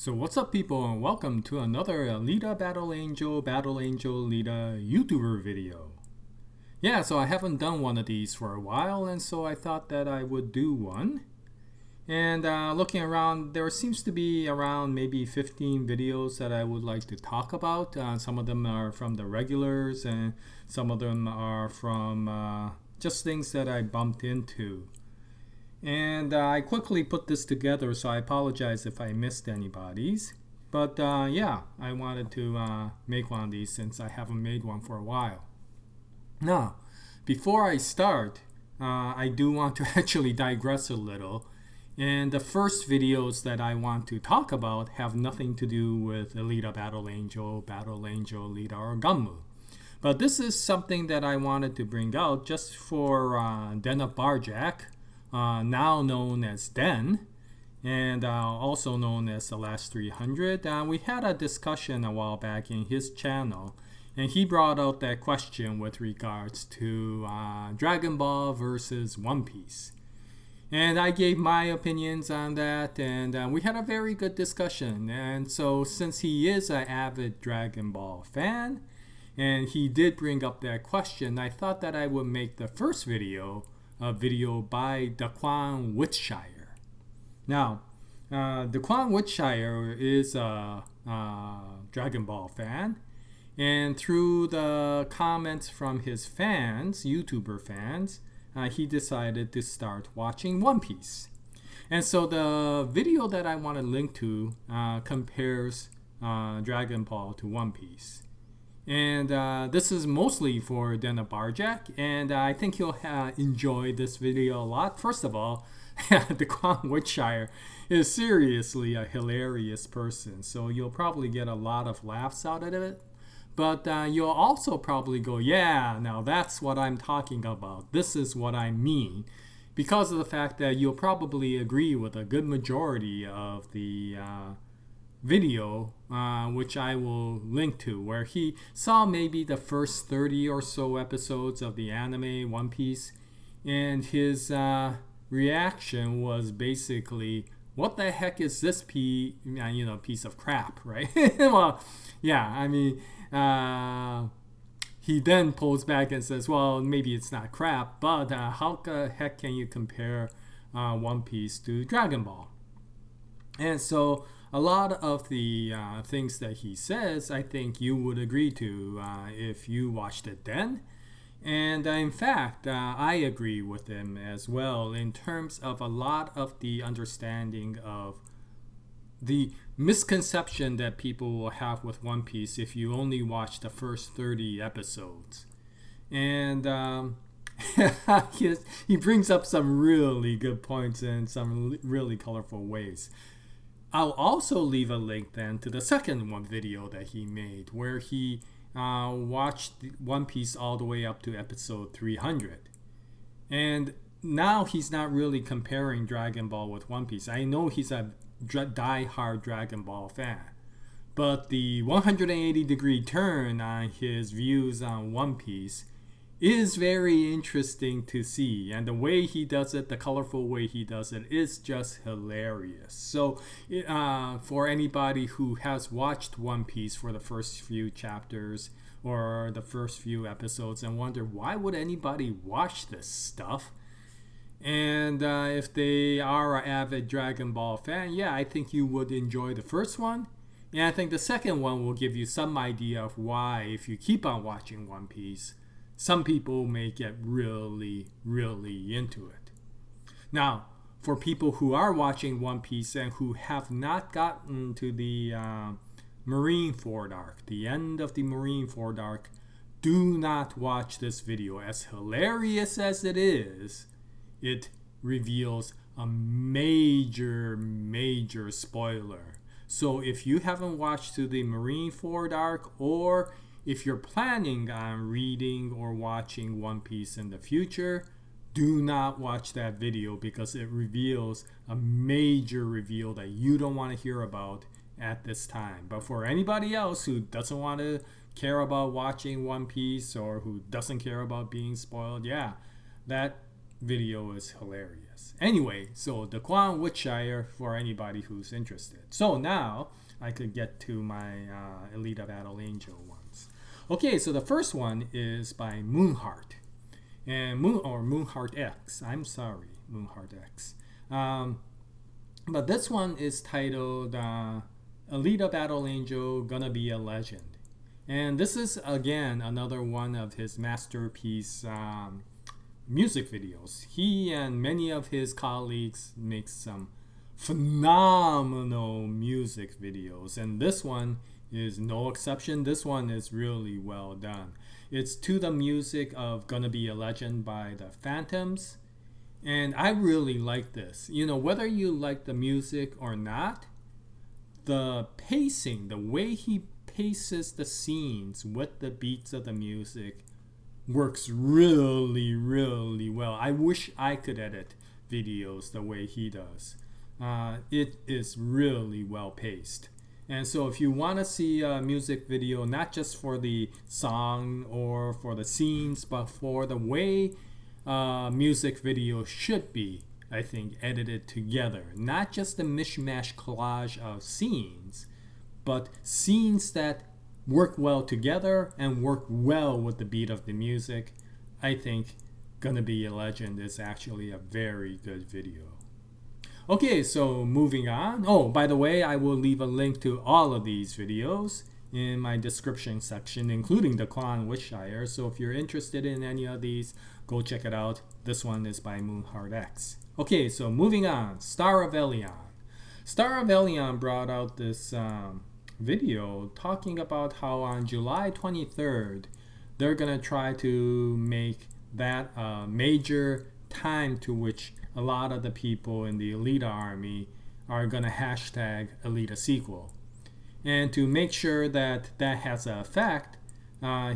So what's up people and welcome to another Alita Battle Angel Alita YouTuber video. Yeah, so I haven't done one of these for a while and so I thought that I would do one. And looking around, there seems to be around maybe 15 videos that I would like to talk about. Some of them are from the regulars and some of them are from just things that I bumped into. And I quickly put this together, so I apologize if I missed anybody's. But yeah, I wanted to make one of these since I haven't made one for a while. Now, before I start, I do want to actually digress a little. And the first videos that I want to talk about have nothing to do with Alita Battle Angel, Alita, or Gunmu. But this is something that I wanted to bring out just for Denna Barjack, now known as Den, and also known as the Last 300. We had a discussion a while back in his channel, and he brought out that question with regards to Dragon Ball versus One Piece. And I gave my opinions on that, and we had a very good discussion. And so since he is an avid Dragon Ball fan, and he did bring up that question, I thought that I would make the first video a video by Daquan Wiltshire. Now, Daquan Wiltshire is a Dragon Ball fan, and through the comments from his fans, YouTuber fans, he decided to start watching One Piece. And so the video that I want to link to compares Dragon Ball to One Piece. And this is mostly for Denna Barjack, and I think he'll enjoy this video a lot. First of all, Daquan Wiltshire is seriously a hilarious person, so you'll probably get a lot of laughs out of it. But you'll also probably go, yeah, now that's what I'm talking about. This is what I mean. Because of the fact that you'll probably agree with a good majority of the video, which I will link to, where he saw maybe the first 30 or so episodes of the anime One Piece, and his reaction was basically, what the heck is this piece of crap, right? Well, yeah, I mean, he then pulls back and says, well, maybe it's not crap, but how the heck can you compare One Piece to Dragon Ball? And so a lot of the things that he says, I think you would agree to if you watched it then. And in fact, I agree with him as well in terms of a lot of the understanding of the misconception that people will have with One Piece if you only watch the first 30 episodes. And he brings up some really good points in some really colorful ways. I'll also leave a link then to the second one video that he made, where he watched One Piece all the way up to episode 300. And now he's not really comparing Dragon Ball with One Piece. I know he's a die-hard Dragon Ball fan, but the 180-degree turn on his views on One Piece is very interesting to see, and the way he does it, the colorful way he does it, is just hilarious. So for anybody who has watched One Piece for the first few chapters or the first few episodes and wonder why would anybody watch this stuff, and if they are an avid Dragon Ball fan, yeah, I think you would enjoy the first one. And I think the second one will give you some idea of why, if you keep on watching One Piece, some people may get really, really into it. Now, for people who are watching One Piece and who have not gotten to the Marineford arc, the end of the Marineford arc, do not watch this video. As hilarious as it is, it reveals a major, major spoiler. So if you haven't watched to the Marineford arc, or if you're planning on reading or watching One Piece in the future, do not watch that video because it reveals a major reveal that you don't want to hear about at this time. But for anybody else who doesn't want to care about watching One Piece or who doesn't care about being spoiled, yeah, that video is hilarious. Anyway, so Daquan Wiltshire for anybody who's interested. So now I could get to my Alita Battle Angel ones. Okay, so the first one is by Moonheart. And Moonheartx. I'm sorry, Moonheartx. But this one is titled Alita Battle Angel Gonna Be a Legend. And this is again another one of his masterpiece music videos. He and many of his colleagues make some phenomenal music videos, and this one is no exception. This one is really well done. It's to the music of Gonna Be a Legend by the Phantoms, and I really like this. You know, whether you like the music or not, the pacing, the way he paces the scenes with the beats of the music works really, really well. I wish I could edit videos the way he does. It is really well paced. And so if you want to see a music video, not just for the song or for the scenes, but for the way music video should be, I think, edited together. Not just a mishmash collage of scenes, but scenes that work well together and work well with the beat of the music. I think Gonna Be a Legend is actually a very good video. Okay, so moving on. Oh, by the way, I will leave a link to all of these videos in my description section, including Daquan Wiltshire. So if you're interested in any of these, go check it out. This one is by Moonheartx. Okay, so moving on. StarofElyon. StarofElyon brought out this video talking about how on July 23rd they're gonna try to make that a major time to which a lot of the people in the Alita army are gonna hashtag Alita sequel. And to make sure that that has an effect,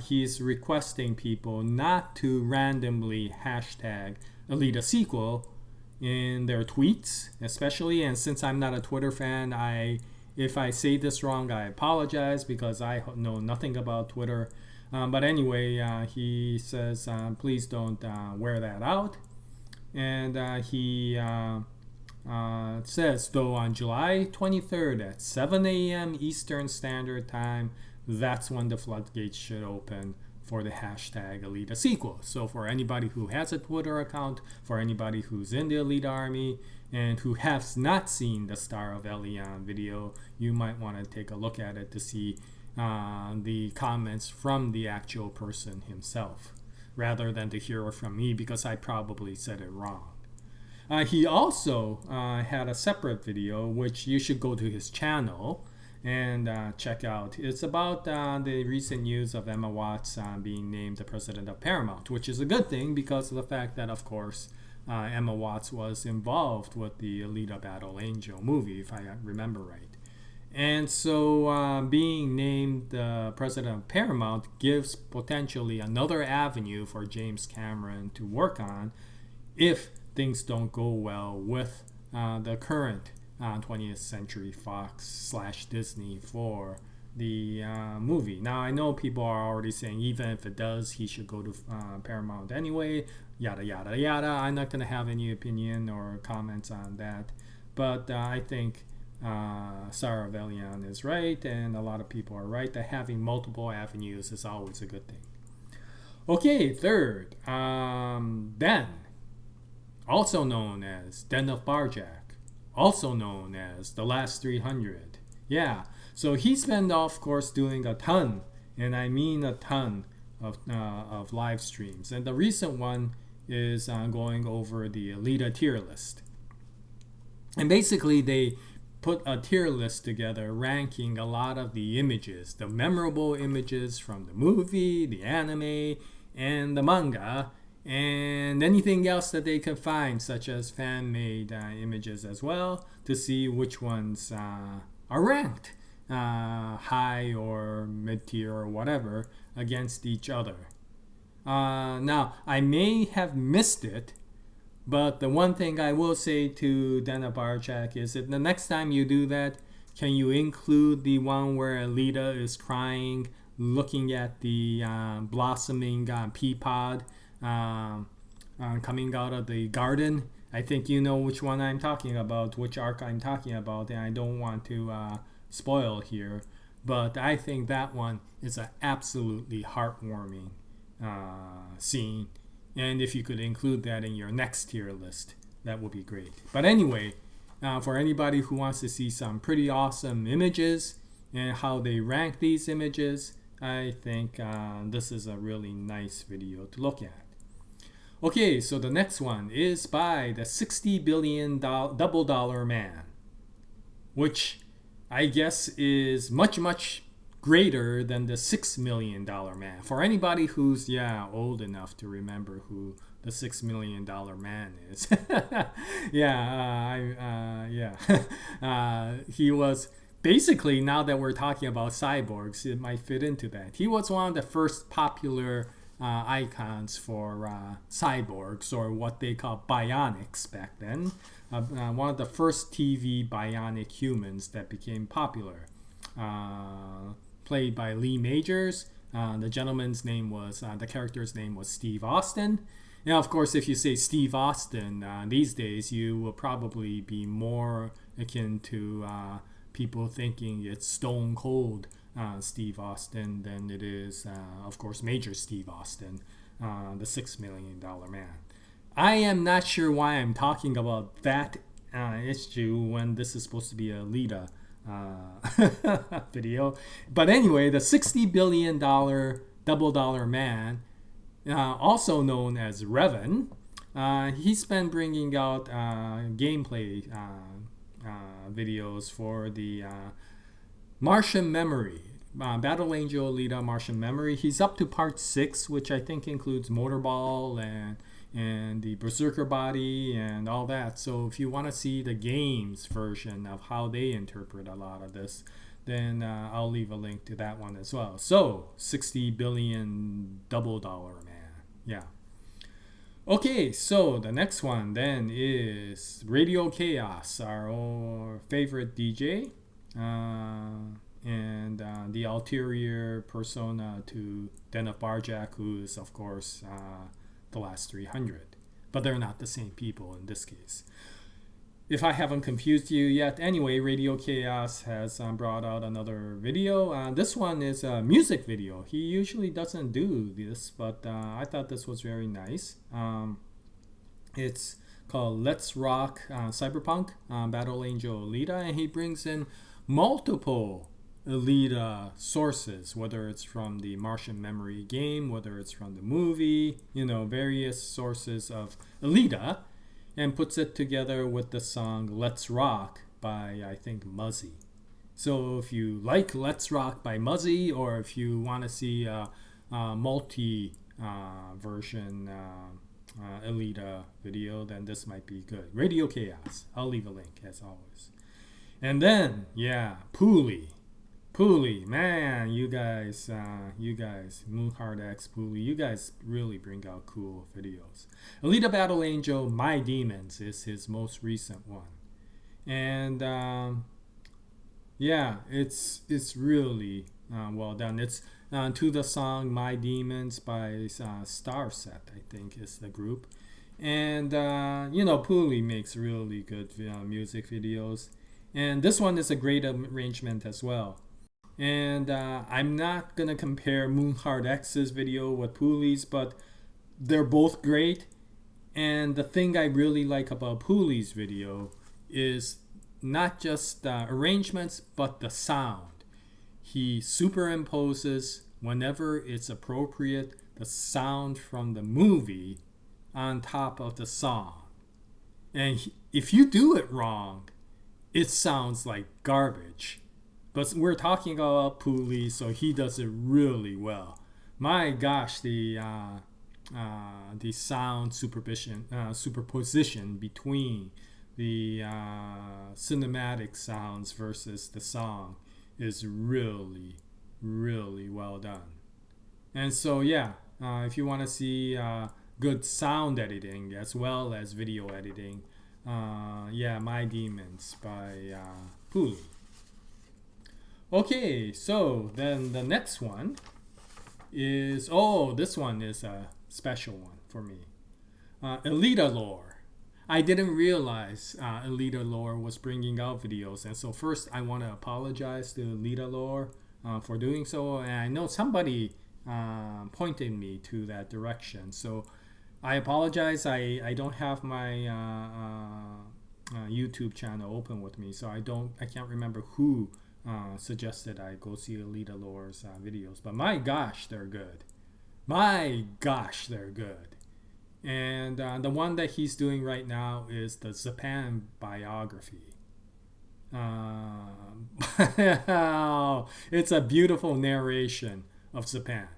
he's requesting people not to randomly hashtag Alita sequel in their tweets, especially. And since I'm not a Twitter fan, if I say this wrong, I apologize because I know nothing about Twitter. But anyway, he says, please don't wear that out. And he says, though on July 23rd at 7 a.m. Eastern Standard Time, that's when the floodgates should open for the hashtag Alita sequel. So for anybody who has a Twitter account, for anybody who's in the Alita army, and who has not seen the StarofElyon video, you might want to take a look at it to see the comments from the actual person himself, rather than to hear it from me, because I probably said it wrong. He also had a separate video, which you should go to his channel and check out. It's about the recent news of Emma Watts being named the president of Paramount, which is a good thing because of the fact that, of course, Emma Watts was involved with the Alita Battle Angel movie, if I remember right. And so being named the president of Paramount gives potentially another avenue for James Cameron to work on if things don't go well with the current 20th Century Fox / Disney for the movie. Now, I know people are already saying even if it does, he should go to Paramount anyway, yada, yada, yada. I'm not going to have any opinion or comments on that. But I think StarofElyon is right, and a lot of people are right, that having multiple avenues is always a good thing. Okay, third, Den, also known as Den of Barjack, also known as The Last 300. Yeah, so he's been, of course, doing a ton, and I mean a ton, of live streams. And the recent one is going over the Alita tier list. And basically, they put a tier list together ranking a lot of the images, the memorable images from the movie, the anime, and the manga, and anything else that they can find, such as fan-made images as well, to see which ones are ranked high or mid-tier or whatever against each other. Now, I may have missed it, but the one thing I will say to Den of Barjack is that the next time you do that, can you include the one where Alita is crying, looking at the blossoming pea pod coming out of the garden. I think you know which one I'm talking about, which arc I'm talking about, and I don't want to spoil here. But I think that one is an absolutely heartwarming scene. And if you could include that in your next tier list, that would be great. But anyway, for anybody who wants to see some pretty awesome images and how they rank these images, I think this is a really nice video to look at. Okay, so the next one is by the $60 billion double dollar man, which I guess is much, much greater than the $6 million man. For anybody who's, old enough to remember who the $6 million man is. He was basically, now that we're talking about cyborgs, it might fit into that. He was one of the first popular icons for cyborgs, or what they call bionics back then. One of the first TV bionic humans that became popular. Played by Lee Majors. The gentleman's name was, the character's name was Steve Austin. Now, of course, if you say Steve Austin these days, you will probably be more akin to people thinking it's Stone Cold Steve Austin than it is, of course, Major Steve Austin, the $6 million man. I am not sure why I'm talking about that issue when this is supposed to be a Alita video. But anyway, the $60 billion double dollar man, also known as Revan, he's been bringing out gameplay videos for the Martian Memory, Battle Angel Alita Martian Memory. He's up to part 6, which I think includes Motorball and the Berserker body and all that. So if you want to see the games version of how they interpret a lot of this, then I'll leave a link to that one as well. So 60 billion double dollar man. Yeah. Okay, so the next one then is Radio Kaos, our favorite DJ, and the ulterior persona to Den of Barjack, who is, of course, the last 300. But they're not the same people in this case. If I haven't confused you yet, anyway, Radio Kaos has brought out another video. This one is a music video. He usually doesn't do this, but I thought this was very nice. It's called Let's Rock Cyberpunk Battle Angel Alita, and he brings in multiple Alita sources, whether it's from the Martian Memory game, whether it's from the movie, various sources of Alita, and puts it together with the song Let's Rock by, I think, Muzzy. So if you like Let's Rock by Muzzy, or if you want to see a multi-version Alita video, then this might be good. Radio Kaos. I'll leave a link, as always. And then, Pooliey, man, you guys, Moonheartx, Pooliey, you guys really bring out cool videos. Alita Battle Angel, My Demons is his most recent one. And it's really well done. It's to the song My Demons by Starset, I think is the group. And, Pooliey makes really good music videos. And this one is a great arrangement as well. And I'm not going to compare Moonheartx's video with Pooliey's, but they're both great. And the thing I really like about Pooliey's video is not just the arrangements, but the sound. He superimposes, whenever it's appropriate, the sound from the movie on top of the song. And if you do it wrong, it sounds like garbage. But we're talking about Pooliey, so he does it really well. My gosh, the sound superposition between the cinematic sounds versus the song is really, really well done. And so, if you want to see good sound editing as well as video editing, My Demons by Pooliey. Okay, so then the next one is, this one is a special one for me. Alita Lore. I didn't realize Alita Lore was bringing out videos, and so first I want to apologize to Alita Lore for doing so, and I know somebody pointed me to that direction, so I apologize. I don't have my YouTube channel open with me, so I can't remember who suggested I go see Alita Lore's videos, but my gosh, they're good. My gosh, they're good. And the one that he's doing right now is the Japan biography. It's a beautiful narration of Japan.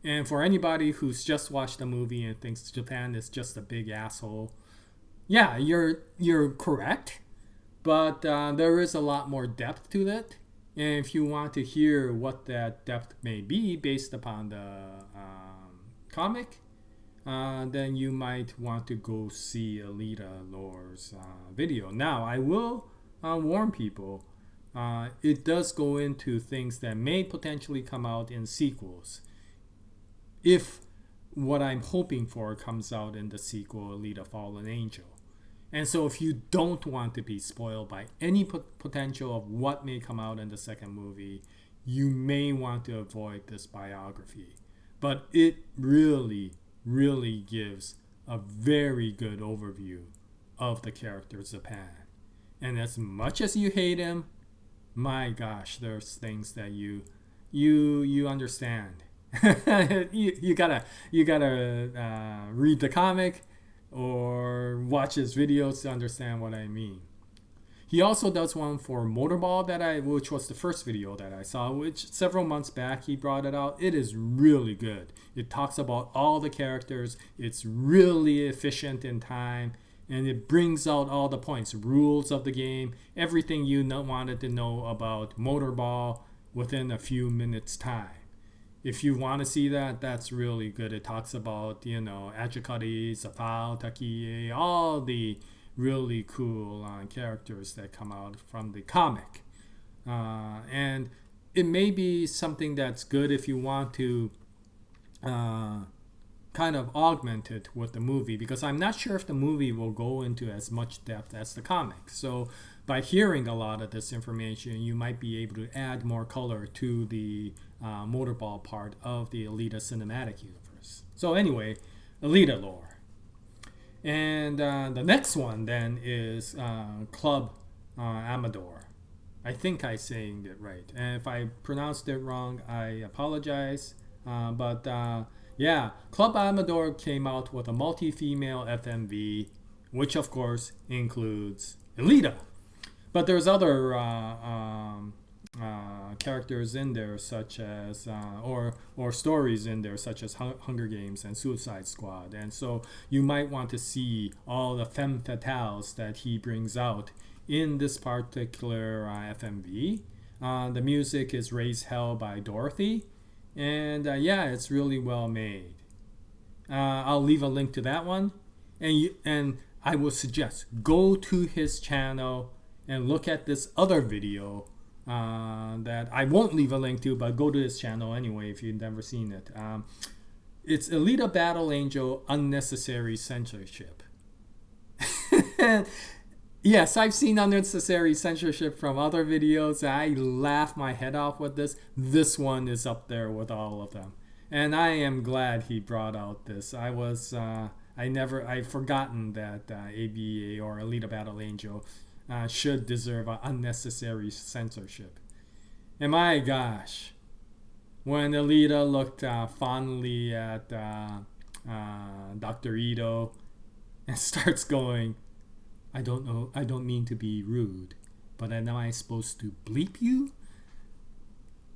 And for anybody who's just watched the movie and thinks Japan is just a big asshole, yeah, you're correct. But there is a lot more depth to it. And if you want to hear what that depth may be based upon the comic, then you might want to go see Alita Lore's video. Now, I will warn people, it does go into things that may potentially come out in sequels. If what I'm hoping for comes out in the sequel, Alita Fallen Angel. And so if you don't want to be spoiled by any potential of what may come out in the second movie, you may want to avoid this biography. But it really gives a very good overview of the character Japan. And as much as you hate him, my gosh, there's things that you understand. you gotta read the comic or watch his videos to understand what I mean. He also does one for Motorball which was the first video that I saw, which several months back he brought it out. It is really good. It talks about all the characters. It's really efficient in time, and it brings out all the points, rules of the game, everything you wanted to know about Motorball within a few minutes time. If you want to see that, that's really good. It talks about, Ajikari, Zafal, Takie, all the really cool characters that come out from the comic. And it may be something that's good if you want to kind of augment it with the movie, because I'm not sure if the movie will go into as much depth as the comic. So by hearing a lot of this information, you might be able to add more color to the Motorball part of the Alita cinematic universe. So anyway, Alita Lore. And the next one then is Club Amador. I think I'm saying it right. And if I pronounced it wrong, I apologize. But Club Amador came out with a multi-female FMV, which of course includes Alita. But there's other characters in there, such as or stories in there, such as Hunger Games and Suicide Squad, and so you might want to see all the femme fatales that he brings out in this particular FMV. The music is "Raise Hell" by Dorothy, and it's really well made. I'll leave a link to that one, and I will suggest go to his channel and look at this other video that I won't leave a link to, but go to his channel anyway if you've never seen it. It's Alita Battle Angel Unnecessary Censorship. Yes, I've seen unnecessary censorship from other videos. I laugh my head off with this. This one is up there with all of them. And I am glad he brought out this. I'd forgotten that ABA or Alita Battle Angel should deserve unnecessary censorship. And my gosh, when Alita looked fondly at Dr. Ito and starts going, I don't mean to be rude, but am I supposed to bleep you?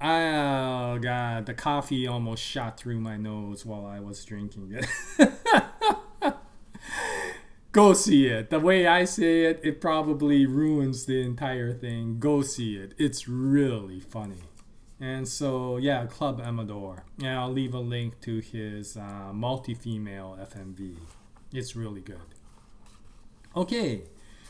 Oh god, the coffee almost shot through my nose while I was drinking it. Go see it. The way I say it, it probably ruins the entire thing. Go see it. It's really funny. And so, Club Amador. And I'll leave a link to his multi-female FMV. It's really good. Okay,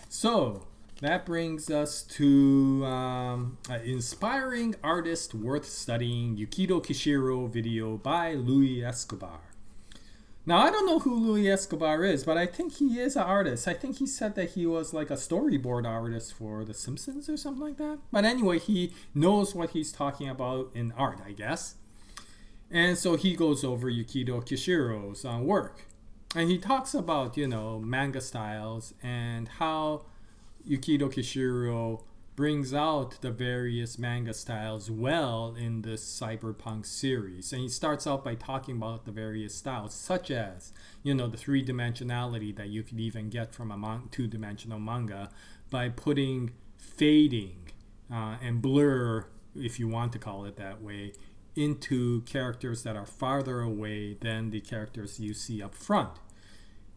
so that brings us to an inspiring artist worth studying, Yukito Kishiro video by Louis Escobar. Now, I don't know who Louis Escobar is, but I think he is an artist. I think he said that he was like a storyboard artist for The Simpsons or something like that. But anyway, he knows what he's talking about in art, I guess. And so he goes over Yukito Kishiro's work. And he talks about, manga styles and how Yukito Kishiro brings out the various manga styles well in this cyberpunk series. And he starts out by talking about the various styles, such as, the three-dimensionality that you could even get from a two-dimensional manga by putting fading and blur, if you want to call it that way, into characters that are farther away than the characters you see up front.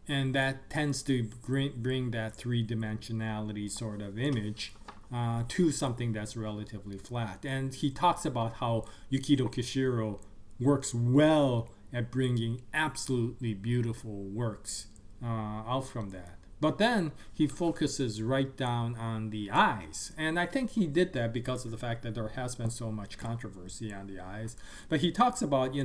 And that tends to bring that three-dimensionality sort of image to something that's relatively flat. And he talks about how Yukito Kishiro works well at bringing absolutely beautiful works out from that. But then he focuses right down on the eyes. And I think he did that because of the fact that there has been so much controversy on the eyes. But he talks about,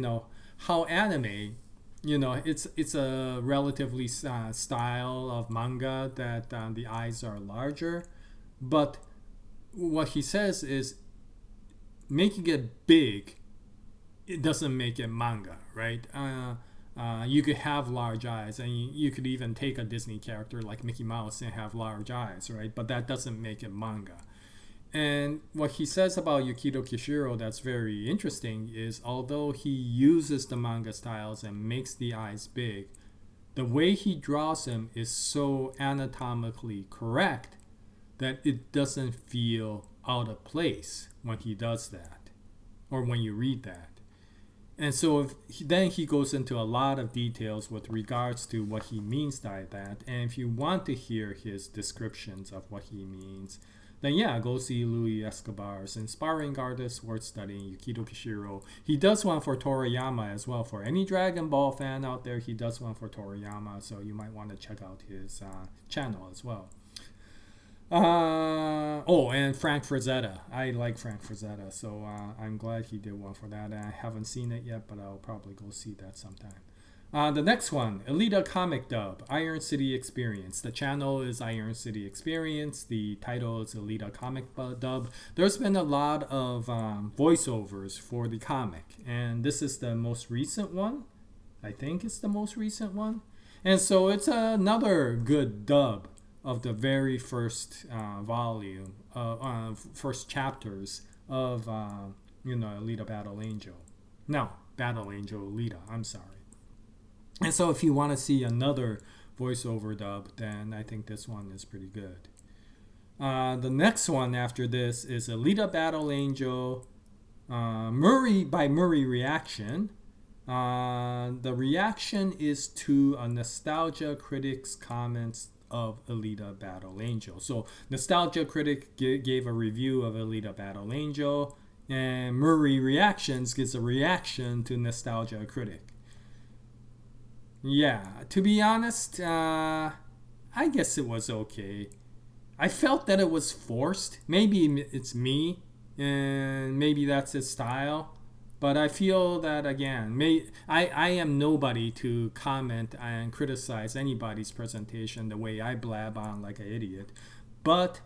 how anime, it's a relatively style of manga that the eyes are larger. But what he says is making it big, it doesn't make it manga, right? You could have large eyes, and you could even take a Disney character like Mickey Mouse and have large eyes, right? But that doesn't make it manga. And what he says about Yukito Kishiro that's very interesting is, although he uses the manga styles and makes the eyes big, the way he draws them is so anatomically correct that it doesn't feel out of place when he does that, or when you read that. And so then he goes into a lot of details with regards to what he means by that. And if you want to hear his descriptions of what he means, then go see Louis Escobar's Inspiring Artist Worth Studying, Yukito Kishiro. He does one for Toriyama as well. For any Dragon Ball fan out there, he does one for Toriyama, so you might want to check out his channel as well. And Frank Frazetta. I like Frank Frazetta, so I'm glad he did one for that. I haven't seen it yet, but I'll probably go see that sometime. The next one, Alita Comic Dub, Iron City Experience. The channel is Iron City Experience. The title is Alita Comic Dub. There's been a lot of voiceovers for the comic, and this is the most recent one. I think it's the most recent one. And so it's another good dub of the very first volume, first chapters of, Alita Battle Angel. No, Battle Angel Alita, I'm sorry. And so if you want to see another voiceover dub, then I think this one is pretty good. The next one after this is Alita Battle Angel, Murray Reaction. The reaction is to a Nostalgia Critic's comments of Alita Battle Angel. So Nostalgia Critic gave a review of Alita Battle Angel, and Murray Reactions gives a reaction to Nostalgia Critic. Yeah, to be honest, I guess it was okay. I felt that it was forced. Maybe it's me, and maybe that's his style. But I feel that, again, I am nobody to comment and criticize anybody's presentation the way I blab on like an idiot. But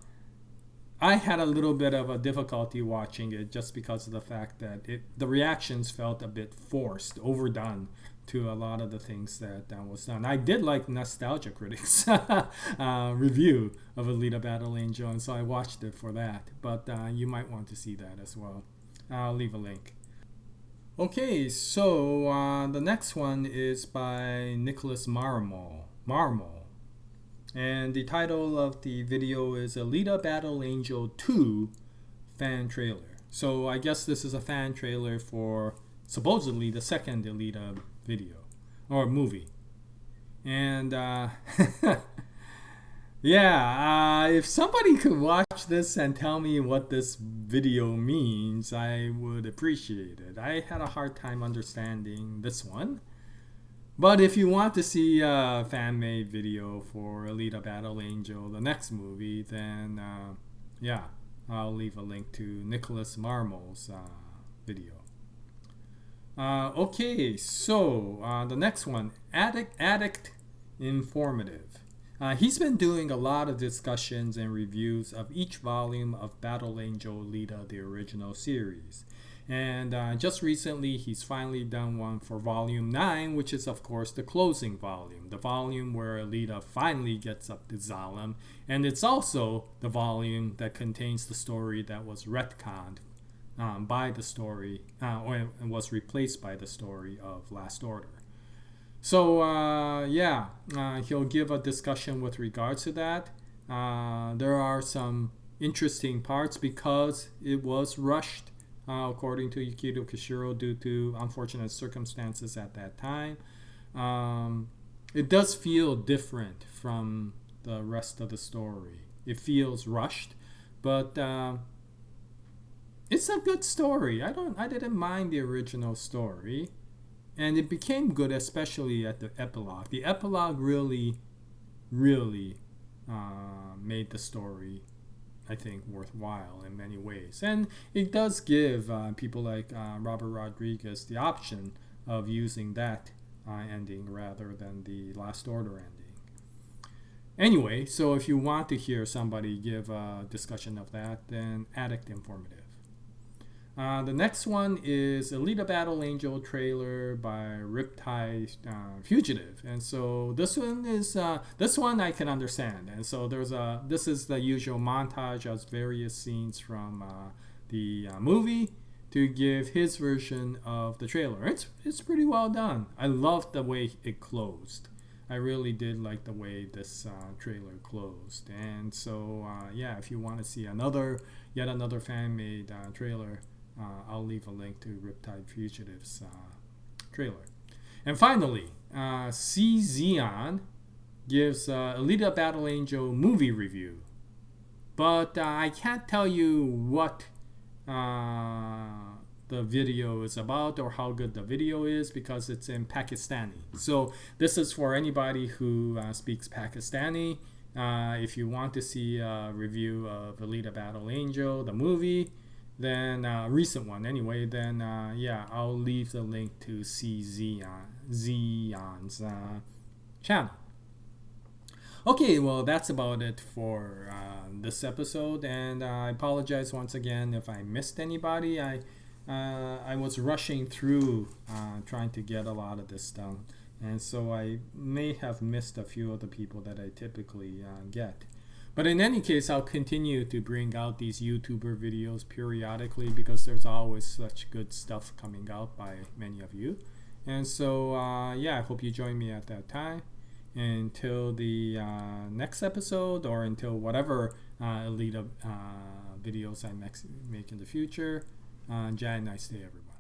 I had a little bit of a difficulty watching it just because of the fact that the reactions felt a bit forced, overdone to a lot of the things that was done. I did like Nostalgia Critics' review of Alita Battle Angel, and so I watched it for that. But you might want to see that as well. I'll leave a link. Okay, so the next one is by Nicolas Marmol. And the title of the video is Alita Battle Angel 2 Fan Trailer. So I guess this is a fan trailer for supposedly the second Alita video or movie. And if somebody could watch this and tell me what this video means, I would appreciate it. I had a hard time understanding this one. But if you want to see a fan-made video for Alita Battle Angel, the next movie, then I'll leave a link to Nicolas Marmol's video. Okay, so the next one, Addict Informative. He's been doing a lot of discussions and reviews of each volume of Battle Angel Alita, the original series. And just recently, he's finally done one for Volume 9, which is, of course, the closing volume. The volume where Alita finally gets up to Zalem. And it's also the volume that contains the story that was retconned by the story, or was replaced by the story of Last Order. So, he'll give a discussion with regards to that. There are some interesting parts because it was rushed. According to Yukito Kishiro, due to unfortunate circumstances at that time. It does feel different from the rest of the story. It feels rushed, but it's a good story. I didn't mind the original story, and it became good, especially at the epilogue. The epilogue really made the story, I think, worthwhile in many ways. And it does give people like Robert Rodriguez the option of using that ending rather than the Last Order ending. Anyway, so if you want to hear somebody give a discussion of that, then Addict Informative. The next one is Alita Battle Angel trailer by Riptide Fugitive, and so this one I can understand. And so this is the usual montage of various scenes from the movie to give his version of the trailer. It's pretty well done. I loved the way it closed. I really did like the way this trailer closed. And so if you want to see yet another fan-made trailer, I'll leave a link to Riptide Fugitive's trailer. And finally, seezeon gives Alita Battle Angel movie review. But I can't tell you what the video is about or how good the video is because it's in Pakistani. So this is for anybody who speaks Pakistani. If you want to see a review of Alita Battle Angel, the movie, then recent one anyway, then I'll leave the link to Zeeon's channel. Okay, well, that's about it for this episode, and I apologize once again if I missed anybody. I was rushing through trying to get a lot of this done, and so I may have missed a few of the people that I typically get. But in any case, I'll continue to bring out these YouTuber videos periodically because there's always such good stuff coming out by many of you. And so, I hope you join me at that time. Until the next episode or until whatever Alita videos I make in the future. Jaya, nice day, everyone.